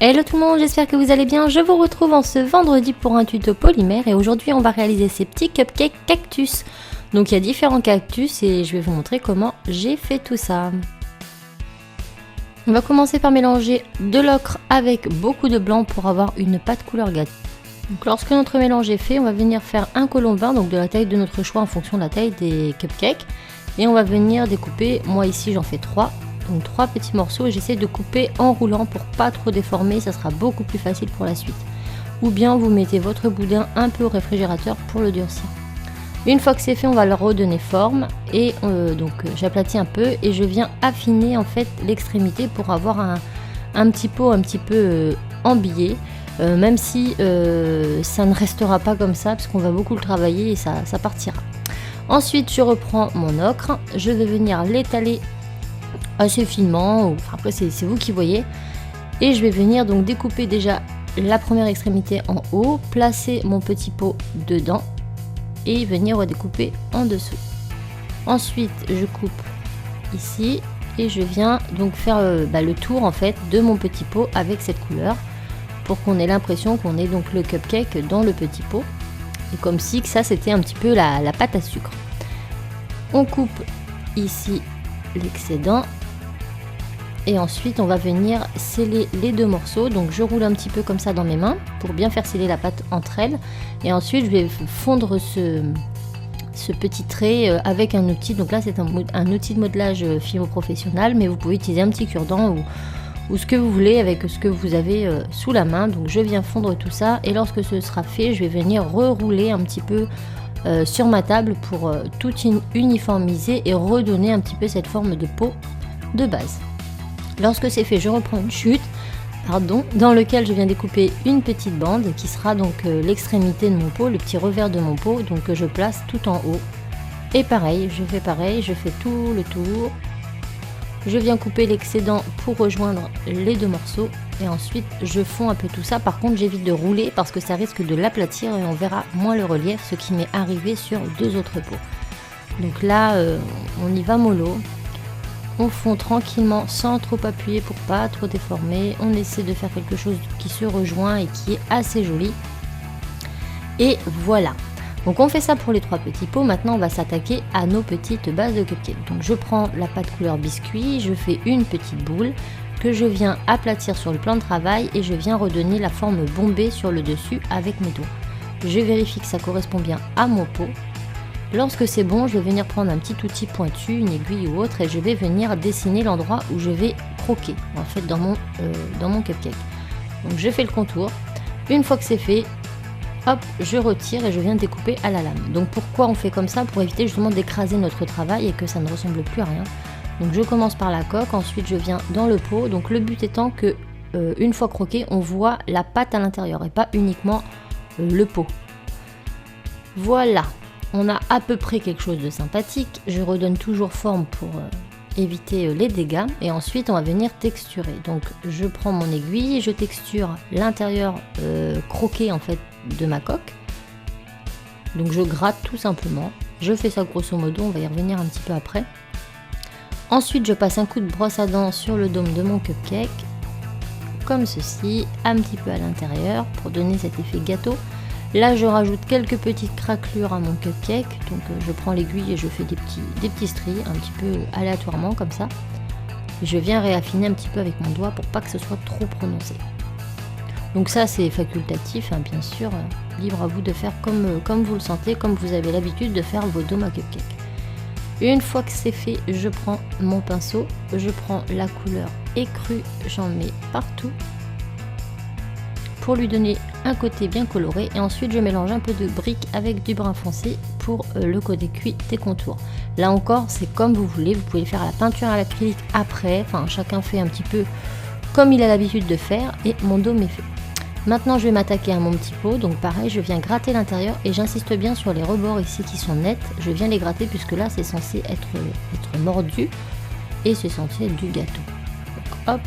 Hello tout le monde, j'espère que vous allez bien. Je vous retrouve en ce vendredi pour un tuto polymère et aujourd'hui on va réaliser ces petits cupcakes cactus. Donc il y a différents cactus et je vais vous montrer comment j'ai fait tout ça. On va commencer par mélanger de l'ocre avec beaucoup de blanc pour avoir une pâte couleur gâteau. Donc lorsque notre mélange est fait, on va venir faire un colombin, donc de la taille de notre choix en fonction de la taille des cupcakes. Et on va venir découper, moi ici j'en fais 3. Donc 3 petits morceaux et j'essaie de couper en roulant pour pas trop déformer, ça sera beaucoup plus facile pour la suite. Ou bien vous mettez votre boudin un peu au réfrigérateur pour le durcir. Une fois que c'est fait, on va leur redonner forme et j'aplatis un peu et je viens affiner en fait l'extrémité pour avoir un petit pot un petit peu embillé, même si ça ne restera pas comme ça parce qu'on va beaucoup le travailler et ça partira. Ensuite je reprends mon ocre, je vais venir l'étaler assez finement, après c'est vous qui voyez, et je vais venir donc découper déjà la première extrémité en haut, placer mon petit pot dedans et venir redécouper en dessous. Ensuite je coupe ici et je viens donc faire le tour en fait de mon petit pot avec cette couleur pour qu'on ait l'impression qu'on ait donc le cupcake dans le petit pot et comme si que ça c'était un petit peu la pâte à sucre. On coupe ici l'excédent. Et ensuite on va venir sceller les deux morceaux, donc je roule un petit peu comme ça dans mes mains pour bien faire sceller la pâte entre elles et ensuite je vais fondre ce petit trait avec un outil, donc là c'est un outil de modelage Fimo professionnel, mais vous pouvez utiliser un petit cure-dent ou ce que vous voulez avec ce que vous avez sous la main. Donc je viens fondre tout ça et lorsque ce sera fait je vais venir rerouler un petit peu sur ma table pour tout uniformiser et redonner un petit peu cette forme de pot de base. Lorsque c'est fait, je reprends une chute, dans lequel je viens découper une petite bande qui sera donc l'extrémité de mon pot, le petit revers de mon pot, donc que je place tout en haut. Et pareil, je fais tout le tour. Je viens couper l'excédent pour rejoindre les deux morceaux et ensuite je fonds un peu tout ça. Par contre, j'évite de rouler parce que ça risque de l'aplatir et on verra moins le relief, ce qui m'est arrivé sur deux autres pots. Donc là, on y va mollo. On fond tranquillement sans trop appuyer pour pas trop déformer. On essaie de faire quelque chose qui se rejoint et qui est assez joli. Et voilà. Donc on fait ça pour les 3 petits pots. Maintenant on va s'attaquer à nos petites bases de cupcake. Donc je prends la pâte couleur biscuit, je fais une petite boule que je viens aplatir sur le plan de travail et je viens redonner la forme bombée sur le dessus avec mes doigts. Je vérifie que ça correspond bien à mon pot. Lorsque c'est bon, je vais venir prendre un petit outil pointu, une aiguille ou autre, et je vais venir dessiner l'endroit où je vais croquer, en fait, dans mon cupcake. Donc je fais le contour. Une fois que c'est fait, hop, je retire et je viens découper à la lame. Donc pourquoi on fait comme ça? Pour éviter justement d'écraser notre travail et que ça ne ressemble plus à rien. Donc je commence par la coque, ensuite je viens dans le pot. Donc le but étant que, une fois croqué, on voit la pâte à l'intérieur et pas uniquement le pot. Voilà. On a à peu près quelque chose de sympathique. Je redonne toujours forme pour éviter les dégâts. Et ensuite, on va venir texturer. Donc, je prends mon aiguille et je texture l'intérieur croqué en fait de ma coque. Donc, je gratte tout simplement. Je fais ça grosso modo. On va y revenir un petit peu après. Ensuite, je passe un coup de brosse à dents sur le dôme de mon cupcake. Comme ceci, un petit peu à l'intérieur pour donner cet effet gâteau. Là, je rajoute quelques petites craquelures à mon cupcake. Donc, je prends l'aiguille et je fais des petits stries, un petit peu aléatoirement comme ça. Et je viens réaffiner un petit peu avec mon doigt pour pas que ce soit trop prononcé. Donc ça, c'est facultatif, hein, bien sûr. Libre à vous de faire comme vous le sentez, comme vous avez l'habitude de faire vos dômes à cupcake. Une fois que c'est fait, je prends mon pinceau, je prends la couleur écrue, j'en mets partout pour lui donner un côté bien coloré et ensuite je mélange un peu de brique avec du brun foncé pour le côté cuit des contours. Là encore c'est comme vous voulez, vous pouvez faire la peinture à l'acrylique après, enfin chacun fait un petit peu comme il a l'habitude de faire et mon dôme est fait. Maintenant je vais m'attaquer à mon petit pot, donc pareil je viens gratter l'intérieur et j'insiste bien sur les rebords ici qui sont nets, je viens les gratter puisque là c'est censé être mordu et c'est censé être du gâteau. Donc hop,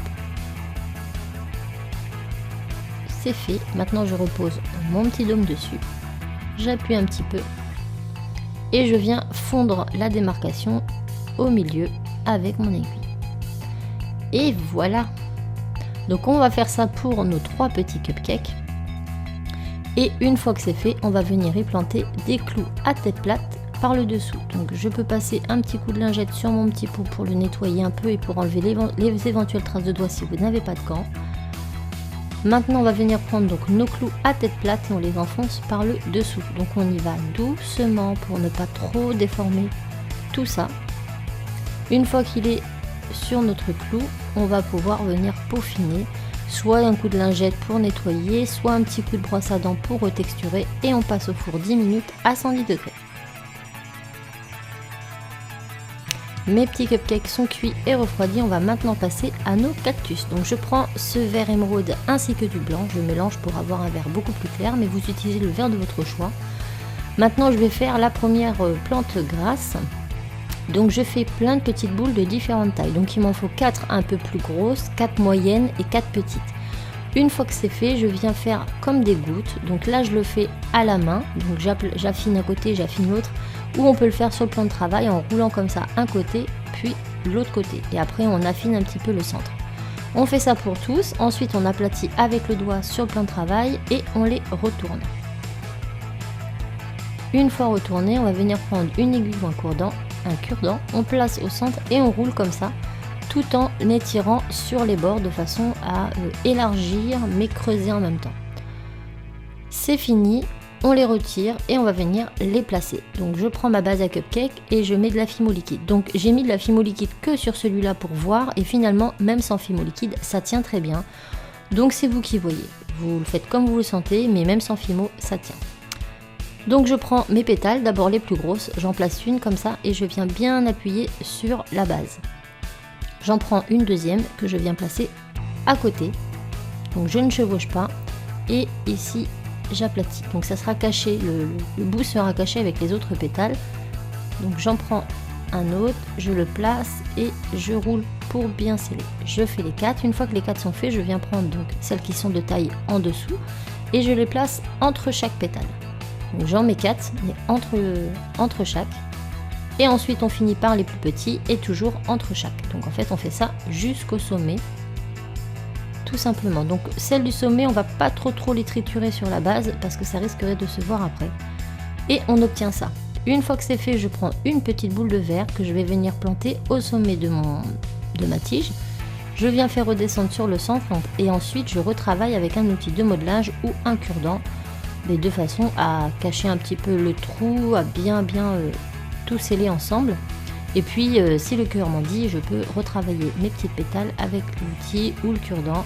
c'est fait. Maintenant je repose mon petit dôme dessus, j'appuie un petit peu et je viens fondre la démarcation au milieu avec mon aiguille. Et voilà. Donc on va faire ça pour nos 3 petits cupcakes. Et une fois que c'est fait, on va venir y planter des clous à tête plate par le dessous. Donc je peux passer un petit coup de lingette sur mon petit pot pour le nettoyer un peu et pour enlever les éventuelles traces de doigts si vous n'avez pas de gants. Maintenant on va venir prendre donc nos clous à tête plate et on les enfonce par le dessous. Donc on y va doucement pour ne pas trop déformer tout ça. Une fois qu'il est sur notre clou, on va pouvoir venir peaufiner, soit un coup de lingette pour nettoyer, soit un petit coup de brosse à dents pour retexturer et on passe au four 10 minutes à 110 degrés. Mes petits cupcakes sont cuits et refroidis, on va maintenant passer à nos cactus. Donc je prends ce vert émeraude ainsi que du blanc, je mélange pour avoir un vert beaucoup plus clair, mais vous utilisez le vert de votre choix. Maintenant je vais faire la première plante grasse. Donc je fais plein de petites boules de différentes tailles. Donc il m'en faut 4 un peu plus grosses, 4 moyennes et 4 petites. Une fois que c'est fait, je viens faire comme des gouttes. Donc là je le fais à la main. Donc j'affine un côté, j'affine l'autre. Ou on peut le faire sur le plan de travail en roulant comme ça un côté, puis l'autre côté. Et après on affine un petit peu le centre. On fait ça pour tous. Ensuite on aplatit avec le doigt sur le plan de travail et on les retourne. Une fois retourné, on va venir prendre une aiguille ou un cure-dent, on place au centre et on roule comme ça, tout en étirant sur les bords de façon à élargir mais creuser en même temps. C'est fini, on les retire et on va venir les placer. Donc je prends ma base à cupcake et je mets de la fimo liquide. Donc j'ai mis de la fimo liquide que sur celui-là pour voir et finalement même sans fimo liquide ça tient très bien. Donc c'est vous qui voyez, vous le faites comme vous le sentez mais même sans fimo ça tient. Donc je prends mes pétales, d'abord les plus grosses, j'en place une comme ça et je viens bien appuyer sur la base. J'en prends une deuxième que je viens placer à côté, donc je ne chevauche pas et ici j'aplatis. Donc ça sera caché, le bout sera caché avec les autres pétales. Donc j'en prends un autre, je le place et je roule pour bien sceller. Je fais les 4, une fois que les 4 sont faits, je viens prendre donc celles qui sont de taille en dessous et je les place entre chaque pétale. Donc j'en mets 4, mais entre chaque. Et ensuite on finit par les plus petits et toujours entre chaque. Donc en fait on fait ça jusqu'au sommet. Tout simplement. Donc celles du sommet, on va pas trop les triturer sur la base parce que ça risquerait de se voir après. Et on obtient ça. Une fois que c'est fait, je prends une petite boule de verre que je vais venir planter au sommet de ma tige. Je viens faire redescendre sur le centre et ensuite je retravaille avec un outil de modelage ou un cure-dent. De façon à cacher un petit peu le trou, à bien tout sceller ensemble. Et puis si le cœur m'en dit, je peux retravailler mes petites pétales avec l'outil ou le cure-dent.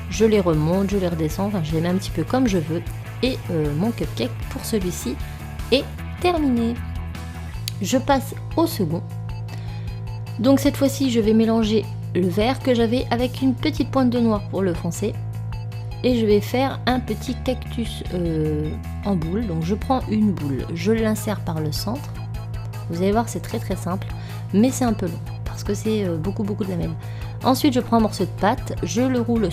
Je les remonte, je les redescends, enfin je les mets un petit peu comme je veux. Et mon cupcake pour celui-ci est terminé. Je passe au second. Donc cette fois-ci je vais mélanger le vert que j'avais avec une petite pointe de noir pour le foncer. Et je vais faire un petit cactus en boule. Donc je prends une boule, je l'insère par le centre. Vous allez voir c'est très simple, mais c'est un peu long parce que c'est beaucoup de lamelles. Ensuite je prends un morceau de pâte, je le roule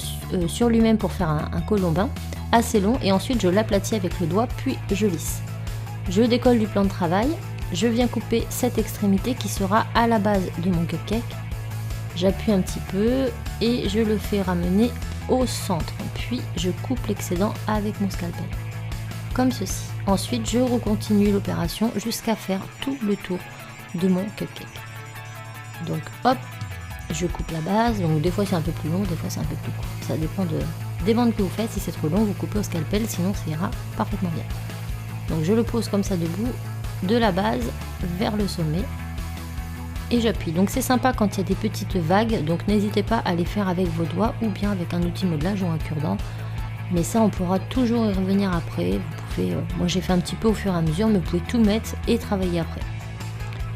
sur lui-même pour faire un colombin assez long et ensuite je l'aplatis avec le doigt puis je lisse. Je décolle du plan de travail, je viens couper cette extrémité qui sera à la base de mon cupcake. J'appuie un petit peu et je le fais ramener au centre, puis je coupe l'excédent avec mon scalpel, comme ceci. Ensuite je recontinue l'opération jusqu'à faire tout le tour de mon cupcake. Donc hop, je coupe la base, donc des fois c'est un peu plus long, des fois c'est un peu plus court, ça dépend des bandes que vous faites. Si c'est trop long vous coupez au scalpel, sinon ça ira parfaitement bien. Donc je le pose comme ça debout, de la base vers le sommet et j'appuie. Donc c'est sympa quand il y a des petites vagues, donc n'hésitez pas à les faire avec vos doigts ou bien avec un outil modelage ou un cure-dent. Mais ça on pourra toujours y revenir après. Vous pouvez, moi j'ai fait un petit peu au fur et à mesure, mais vous pouvez tout mettre et travailler après.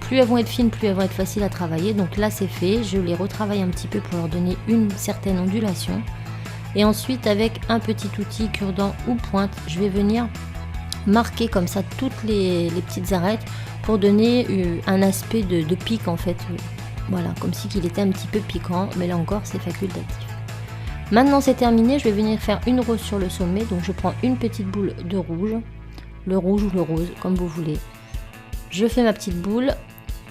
Plus elles vont être fines, plus elles vont être faciles à travailler. Donc là c'est fait, je les retravaille un petit peu pour leur donner une certaine ondulation. Et ensuite avec un petit outil cure-dent ou pointe, je vais venir marquer comme ça toutes les petites arêtes pour donner un aspect de pic en fait. Voilà, comme si il était un petit peu piquant, mais là encore c'est facultatif. Maintenant c'est terminé, je vais venir faire une rose sur le sommet, donc je prends une petite boule de rouge, le rouge ou le rose, comme vous voulez. Je fais ma petite boule,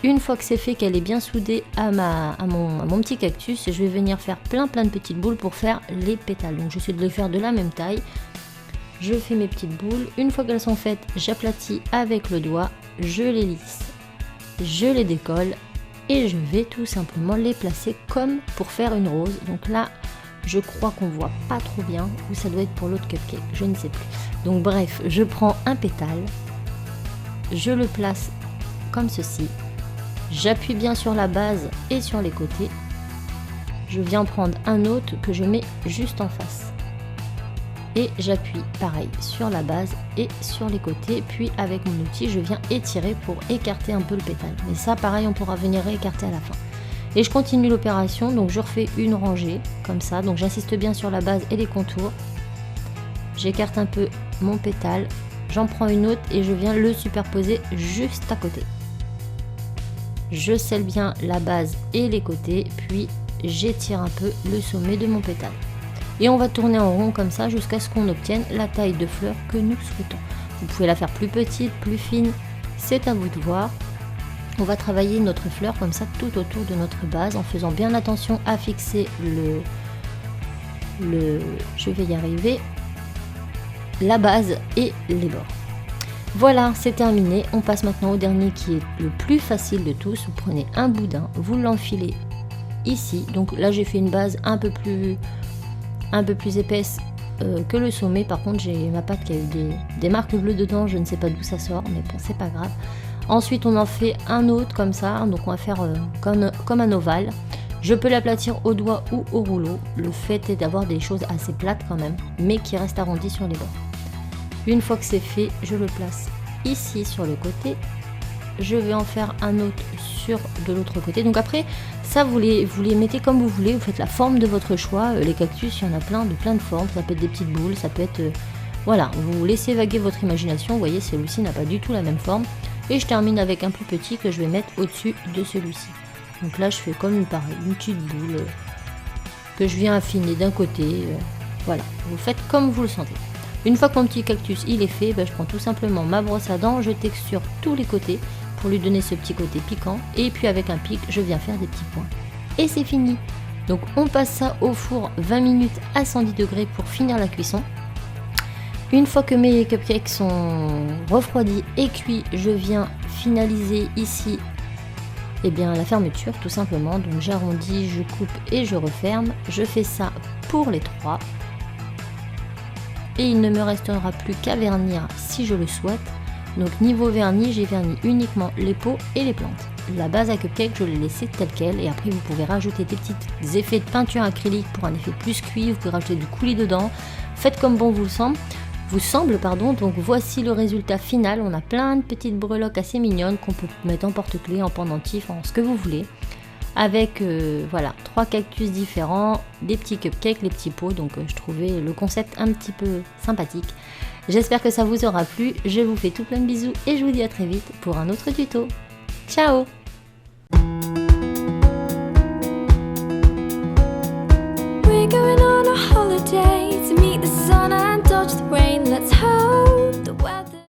Une fois que c'est fait, qu'elle est bien soudée à mon petit cactus, je vais venir faire plein de petites boules pour faire les pétales. Donc j'essaie de les faire de la même taille. Je fais mes petites boules. Une fois qu'elles sont faites, j'aplatis avec le doigt, je les lisse, je les décolle et je vais tout simplement les placer comme pour faire une rose. Donc là, je crois qu'on voit pas trop bien, ou ça doit être pour l'autre cupcake, je ne sais plus. Donc bref, je prends un pétale, je le place comme ceci, j'appuie bien sur la base et sur les côtés, je viens prendre un autre que je mets juste en face. Et j'appuie pareil sur la base et sur les côtés, puis avec mon outil je viens étirer pour écarter un peu le pétale. Mais ça pareil, on pourra venir réécarter à la fin. Et je continue l'opération, donc je refais une rangée comme ça, donc j'insiste bien sur la base et les contours. J'écarte un peu mon pétale, j'en prends une autre et je viens le superposer juste à côté. Je scelle bien la base et les côtés, puis j'étire un peu le sommet de mon pétale. Et on va tourner en rond comme ça jusqu'à ce qu'on obtienne la taille de fleur que nous souhaitons. Vous pouvez la faire plus petite, plus fine, c'est à vous de voir. On va travailler notre fleur comme ça tout autour de notre base en faisant bien attention à fixer je vais y arriver, la base et les bords. Voilà, c'est terminé. On passe maintenant au dernier qui est le plus facile de tous. Vous prenez un boudin, vous l'enfilez ici. Donc là j'ai fait une base un peu plus épaisse que le sommet. Par contre j'ai ma pâte qui a eu des marques bleues dedans, je ne sais pas d'où ça sort, mais bon c'est pas grave. Ensuite on en fait un autre comme ça, donc on va faire comme un ovale. Je peux l'aplatir au doigt ou au rouleau. Le fait est d'avoir des choses assez plates quand même, mais qui restent arrondies sur les bords. Une fois que c'est fait, je le place ici sur le côté. Je vais en faire un autre sur de l'autre côté. Donc après, ça vous les mettez comme vous voulez. Vous faites la forme de votre choix. Les cactus, il y en a plein de formes. Ça peut être des petites boules, ça peut être... voilà, vous laissez vaguer votre imagination. Vous voyez, celui-ci n'a pas du tout la même forme. Et je termine avec un plus petit que je vais mettre au-dessus de celui-ci. Donc là, je fais comme une petite boule que je viens affiner d'un côté. Voilà, vous faites comme vous le sentez. Une fois que mon petit cactus il est fait, je prends tout simplement ma brosse à dents, je texture tous les côtés pour lui donner ce petit côté piquant. Et puis avec un pic, je viens faire des petits points. Et c'est fini. Donc on passe ça au four 20 minutes à 110 degrés pour finir la cuisson. Une fois que mes cupcakes sont refroidis et cuits, je viens finaliser ici la fermeture tout simplement. Donc j'arrondis, je coupe et je referme. Je fais ça pour les trois. Et il ne me restera plus qu'à vernir si je le souhaite. Donc niveau vernis, j'ai verni uniquement les pots et les plantes. La base à cupcake, je l'ai laissée telle quelle et après vous pouvez rajouter des petits effets de peinture acrylique pour un effet plus cuit, vous pouvez rajouter du coulis dedans. Faites comme bon vous semble. Donc voici le résultat final. On a plein de petites breloques assez mignonnes qu'on peut mettre en porte-clés, en pendentif, en ce que vous voulez. Avec voilà, 3 cactus différents, des petits cupcakes, les petits pots. Donc je trouvais le concept un petit peu sympathique. J'espère que ça vous aura plu. Je vous fais tout plein de bisous et je vous dis à très vite pour un autre tuto. Ciao!